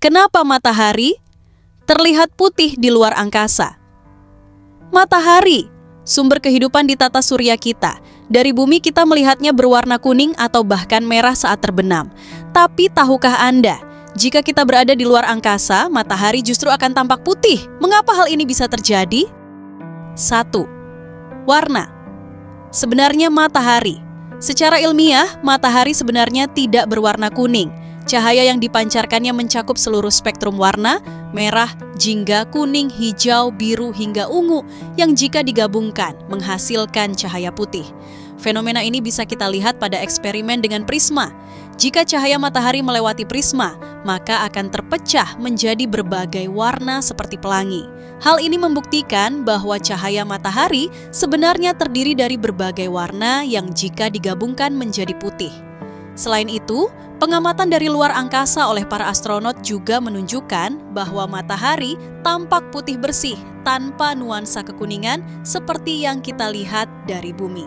Kenapa matahari terlihat putih di luar angkasa? Matahari, sumber kehidupan di tata surya kita. Dari bumi kita melihatnya berwarna kuning atau bahkan merah saat terbenam. Tapi tahukah Anda, jika kita berada di luar angkasa, matahari justru akan tampak putih. Mengapa hal ini bisa terjadi? 1. Warna. Sebenarnya matahari. Secara ilmiah, matahari sebenarnya tidak berwarna kuning. Cahaya yang dipancarkannya mencakup seluruh spektrum warna, merah, jingga, kuning, hijau, biru, hingga ungu, yang jika digabungkan menghasilkan cahaya putih. Fenomena ini bisa kita lihat pada eksperimen dengan prisma. Jika cahaya matahari melewati prisma, maka akan terpecah menjadi berbagai warna seperti pelangi. Hal ini membuktikan bahwa cahaya matahari sebenarnya terdiri dari berbagai warna yang jika digabungkan menjadi putih. Selain itu, pengamatan dari luar angkasa oleh para astronot juga menunjukkan bahwa matahari tampak putih bersih tanpa nuansa kekuningan seperti yang kita lihat dari bumi.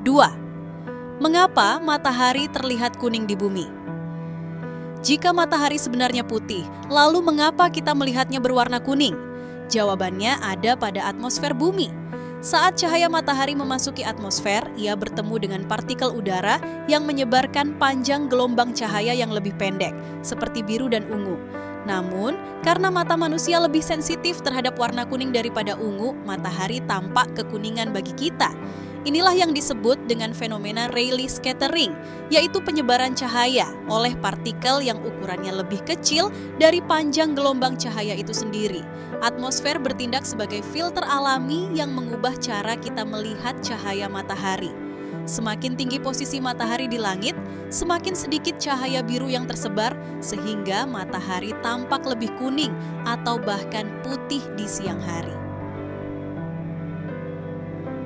2. Mengapa matahari terlihat kuning di bumi? Jika matahari sebenarnya putih, lalu mengapa kita melihatnya berwarna kuning? Jawabannya ada pada atmosfer bumi. Saat cahaya matahari memasuki atmosfer, ia bertemu dengan partikel udara yang menyebarkan panjang gelombang cahaya yang lebih pendek, seperti biru dan ungu. Namun, karena mata manusia lebih sensitif terhadap warna kuning daripada ungu, matahari tampak kekuningan bagi kita. Inilah yang disebut dengan fenomena Rayleigh scattering, yaitu penyebaran cahaya oleh partikel yang ukurannya lebih kecil dari panjang gelombang cahaya itu sendiri. Atmosfer bertindak sebagai filter alami yang mengubah cara kita melihat cahaya matahari. Semakin tinggi posisi matahari di langit, semakin sedikit cahaya biru yang tersebar, sehingga matahari tampak lebih kuning atau bahkan putih di siang hari.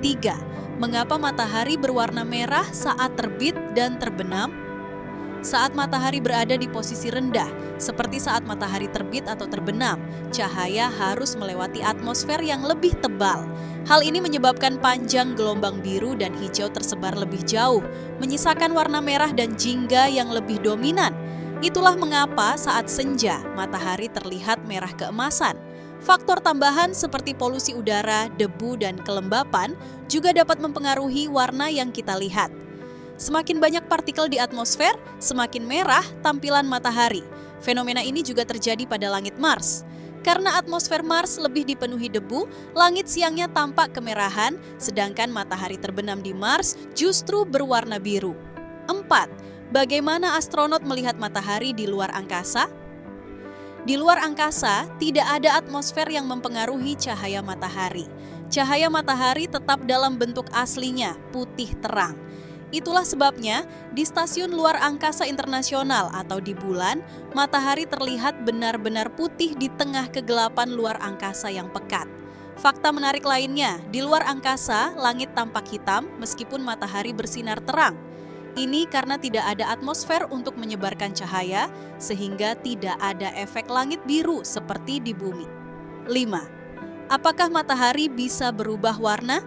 3. Mengapa matahari berwarna merah saat terbit dan terbenam? Saat matahari berada di posisi rendah, seperti saat matahari terbit atau terbenam, cahaya harus melewati atmosfer yang lebih tebal. Hal ini menyebabkan panjang gelombang biru dan hijau tersebar lebih jauh, menyisakan warna merah dan jingga yang lebih dominan. Itulah mengapa saat senja, matahari terlihat merah keemasan. Faktor tambahan seperti polusi udara, debu, dan kelembapan juga dapat mempengaruhi warna yang kita lihat. Semakin banyak partikel di atmosfer, semakin merah tampilan matahari. Fenomena ini juga terjadi pada langit Mars. Karena atmosfer Mars lebih dipenuhi debu, langit siangnya tampak kemerahan, sedangkan matahari terbenam di Mars justru berwarna biru. 4. Bagaimana astronot melihat matahari di luar angkasa? Di luar angkasa, tidak ada atmosfer yang mempengaruhi cahaya matahari. Cahaya matahari tetap dalam bentuk aslinya, putih terang. Itulah sebabnya, di Stasiun Luar Angkasa Internasional atau di bulan, matahari terlihat benar-benar putih di tengah kegelapan luar angkasa yang pekat. Fakta menarik lainnya, di luar angkasa, langit tampak hitam meskipun matahari bersinar terang. Ini karena tidak ada atmosfer untuk menyebarkan cahaya, sehingga tidak ada efek langit biru seperti di bumi. 5. Apakah matahari bisa berubah warna?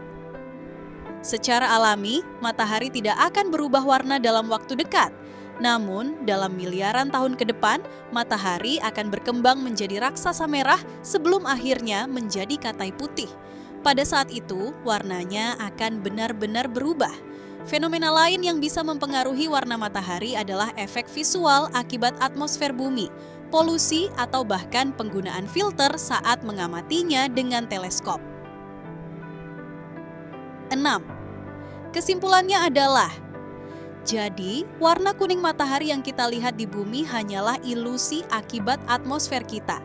Secara alami, matahari tidak akan berubah warna dalam waktu dekat. Namun, dalam miliaran tahun ke depan, matahari akan berkembang menjadi raksasa merah sebelum akhirnya menjadi katai putih. Pada saat itu, warnanya akan benar-benar berubah. Fenomena lain yang bisa mempengaruhi warna matahari adalah efek visual akibat atmosfer bumi, polusi, atau bahkan penggunaan filter saat mengamatinya dengan teleskop. 6. Kesimpulannya adalah, jadi warna kuning matahari yang kita lihat di bumi hanyalah ilusi akibat atmosfer kita.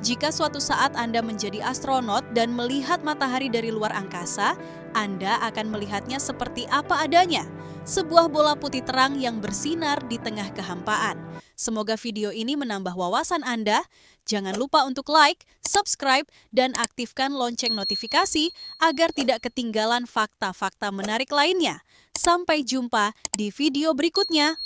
Jika suatu saat Anda menjadi astronot dan melihat matahari dari luar angkasa, Anda akan melihatnya seperti apa adanya, sebuah bola putih terang yang bersinar di tengah kehampaan. Semoga video ini menambah wawasan Anda. Jangan lupa untuk like, subscribe, dan aktifkan lonceng notifikasi agar tidak ketinggalan fakta-fakta menarik lainnya. Sampai jumpa di video berikutnya.